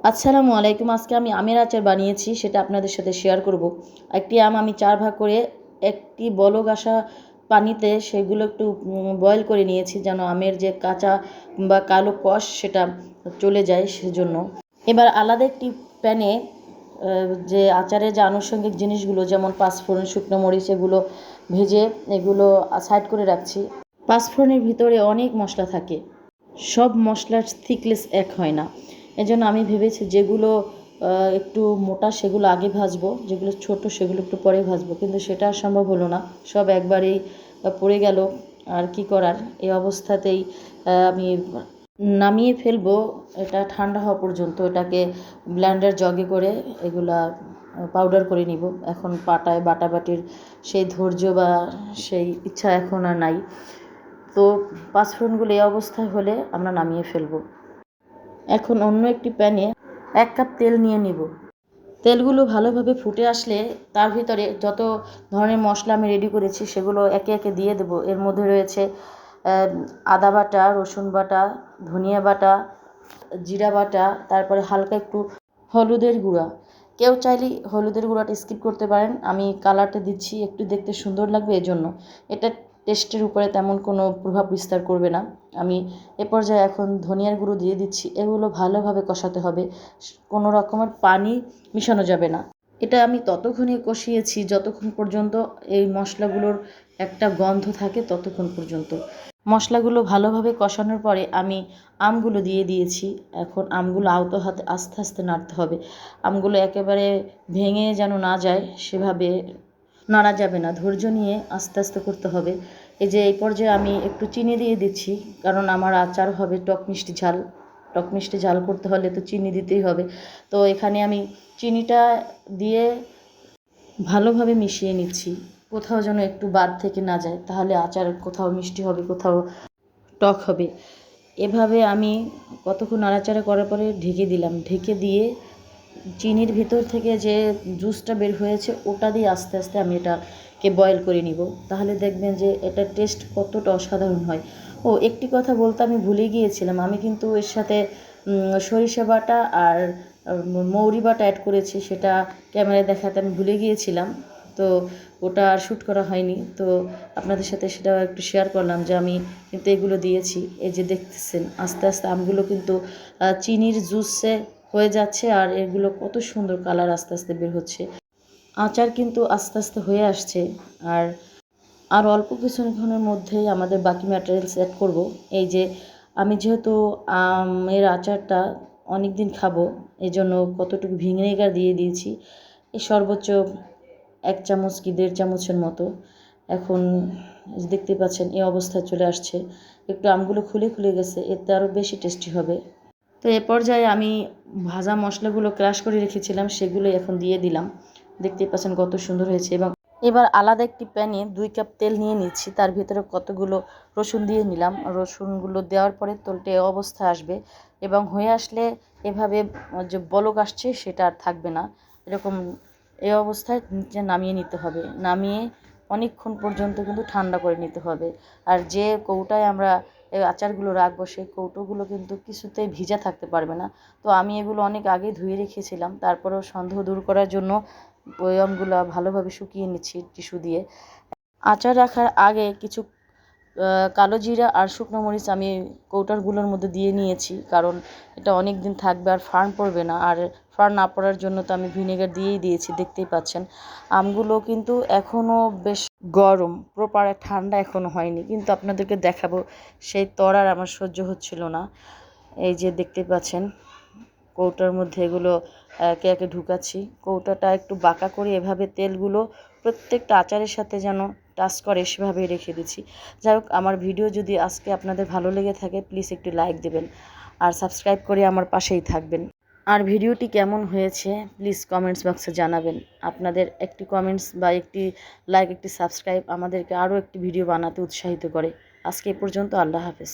আসসালামু আলাইকুম। আজকে আমি আমের আচার বানিয়েছি, সেটা আপনাদের সাথে শেয়ার করব। একটি আম আমি 4 ভাগ করে একটি বলক আসা পানিতে সেগুলো একটু বয়েল করে নিয়েছি, যেন আমের যে কাঁচা বা কালো কষ সেটা চলে যায় সেজন্য। এবার আলাদা একটি প্যানে যে আচারের যে আনুষঙ্গিক জিনিসগুলো, যেমন পাঁচফোড়ন, শুকনো মরিচ, এগুলো ভেজে এগুলো সাইড করে রাখছি। পাঁচফোড়নের ভিতরে অনেক মশলা থাকে, সব মশলার থিকনেস এক হয় না। এজন্য আমি ভেবেছি যেগুলো একটু মোটা সেগুলো আগে ভাজবো, যেগুলো ছোট সেগুলো একটু পরে ভাজবো, কিন্তু সেটা আর সম্ভব হলো না। সব একবারেই পড়ে গেল। আর কি করার, এই অবস্থাতেই আমি নামিয়ে ফেলবো। এটা ঠান্ডা হওয়া পর্যন্ত এটাকে ব্লেন্ডার জগে করে এগুলা পাউডার করে নিব। এখন পাটায় বাটাবাটির সেই ধৈর্য বা সেই ইচ্ছা এখন আর নাই। তো পাঁচফোড়নগুলো এই অবস্থায় হলে আমরা নামিয়ে ফেলব। এখন অন্য একটি প্যানে 1 কাপ তেল নিয়ে নিব। তেলগুলো ভালোভাবে ফুটে আসলে তার ভিতরে যত ধরনের মশলা আমি রেডি করেছি সেগুলো একে একে দিয়ে দেবো। এর মধ্যে রয়েছে আদা বাটা, রসুন বাটা, ধনিয়া বাটা, জিরা বাটা, তারপরে হালকা একটু হলুদের গুঁড়া। কেউ চাইলে হলুদের গুঁড়াটা স্কিপ করতে পারেন, আমি কালারটা দিচ্ছি একটু দেখতে সুন্দর লাগবে এজন্য। এটা টেস্টের উপরে তেমন কোনো প্রভাব বিস্তার করবে না। আমি এ পর্যায়ে এখন ধনিয়ার গুঁড়ো দিয়ে দিচ্ছি। এগুলো ভালোভাবে কষাতে হবে, কোনো রকমের পানি মিশানো যাবে না। এটা আমি ততক্ষণই কষিয়েছি যতক্ষণ পর্যন্ত এই মশলাগুলোর একটা গন্ধ থাকে, ততক্ষণ পর্যন্ত। মশলাগুলো ভালোভাবে কষানোর পরে আমি আমগুলো দিয়ে দিয়েছি। এখন আমগুলো আলতো হাতে আস্তে আস্তে নাড়তে হবে। আমগুলো একেবারে ভেঙে যেন না যায় সেভাবে নাড়া যাবে না, ধৈর্য নিয়ে আস্তে আস্তে করতে হবে। এই যে এই পর্যায়ে আমি একটু চিনি দিয়ে দিচ্ছি, কারণ আমার আচার হবে টক মিষ্টি ঝাল। টক মিষ্টি ঝাল করতে হলে তো চিনি দিতেই হবে। তো এখানে আমি চিনিটা দিয়ে ভালোভাবে মিশিয়ে নিচ্ছি, কোথাও যেন একটু বাদ থেকে না যায়, তাহলে আচার কোথাও মিষ্টি হবে, কোথাও টক হবে। এভাবে আমি কতক্ষণ নাড়াচাড়া করার পরে ঢেকে দিলাম। ঢেকে দিয়ে চিনির ভিতর থেকে যে জুসটা বের হয়েছে ওটা দিয়ে আস্তে আস্তে আমি এটাকে বয়েল করে নিব। তাহলে দেখবেন যে এটার টেস্ট কতটা অসাধারণ হয়। ও একটি কথা বলতে আমি ভুলে গিয়েছিলাম, আমি কিন্তু এর সাথে সরিষা বাটা আর মৌরি বাটা অ্যাড করেছি, সেটা ক্যামেরায় দেখাতে আমি ভুলে গিয়েছিলাম। তো ওটা আর শ্যুট করা হয়নি। তো আপনাদের সাথে সেটাও একটু শেয়ার করলাম যে আমি কিন্তু এগুলো দিয়েছি। এই যে দেখতেছেন আস্তে আস্তে আমগুলো কিন্তু চিনির জুসে হয়ে যাচ্ছে, আর এগুলো কত সুন্দর কালার আস্তে আস্তে বের হচ্ছে। আচার কিন্তু আস্তে আস্তে হয়ে আসছে। আর আর অল্প কিছুক্ষণের মধ্যেই আমাদের বাকি ম্যাটেরিয়ালস অ্যাড করব। এই যে আমি যেহেতু আমের আচারটা অনেক দিন খাবো, এই জন্য কতটুকু ভিনেগার দিয়ে দিয়েছি, এই সর্বোচ্চ 1 চামচ কি 1.5 চামচের মতো। এখন দেখতে পাচ্ছেন এই অবস্থায় চলে আসছে। একটু আমগুলো খুলে খুলে গেছে, এতে আরও বেশি টেস্টি হবে। তো এ পর্যায়ে আমি ভাজা মশলাগুলো ক্রাশ করে রেখেছিলাম, সেগুলো এখন দিয়ে দিলাম। দেখতেই পাচ্ছেন কত সুন্দর হয়েছে। এবং এবার আলাদা একটি প্যানে 2 কাপ তেল নিয়ে নিচ্ছি, তার ভিতরে কতগুলো রসুন দিয়ে নিলাম। রসুনগুলো দেওয়ার পরে তেলটা এ অবস্থায় আসবে, এবং হয়ে আসলে এভাবে যে বলক আসছে সেটা আর থাকবে না। এরকম এই অবস্থায় নিচে নামিয়ে নিতে হবে। নামিয়ে অনেকক্ষণ পর্যন্ত কিন্তু ঠান্ডা করে নিতে হবে। আর যে কৌটায় আমরা এই আচারগুলো রাখবো সেই কৌটোগুলো কিন্তু কিছুতেই ভিজা থাকতে পারবে না। তো আমি এগুলো অনেক আগে ধুয়ে রেখেছিলাম, তারপরেও সন্দেহ দূর করার জন্য বয়ামগুলো ভালোভাবে শুকিয়ে নিচ্ছি টিস্যু দিয়ে। আচার রাখার আগে কিছু কালো জিরা আর শুকনো মরিচ আমি কৌটারগুলোর মধ্যে দিয়ে নিয়েছি, কারণ এটা অনেক দিন থাকবে আর ফার্ন পড়বে না। আর ফার্ন না পড়ার জন্য তো আমি ভিনেগার দিয়েই দিয়েছি, দেখতেই পাচ্ছেন। আমগুলো কিন্তু এখনও বেশ গরম, প্রপার ঠান্ডা এখনও হয়নি, কিন্তু আপনাদেরকে দেখাবো সেই তরার আমার সহ্য হচ্ছিল না। এই যে দেখতে পাচ্ছেন কৌটার মধ্যে এগুলো একে একে ঢুকাচ্ছি। কৌটাটা একটু বাঁকা করে এভাবে তেলগুলো প্রত্যেকটা আচারের সাথে যেন টাচ করে সেভাবেই রেখে দিচ্ছি। যাই হোক, আমার ভিডিও যদি আজকে আপনাদের ভালো লেগে থাকে প্লিজ একটু লাইক দেবেন, আর সাবস্ক্রাইব করে আমার পাশেই থাকবেন। আর ভিডিওটি কেমন হয়েছে প্লিজ কমেন্টস বক্সে জানাবেন। আপনাদের একটি কমেন্টস বা একটি লাইক, একটি সাবস্ক্রাইব আমাদেরকে আরও একটি ভিডিও বানাতে উৎসাহিত করে। আজকে এ পর্যন্ত, আল্লাহ হাফেজ।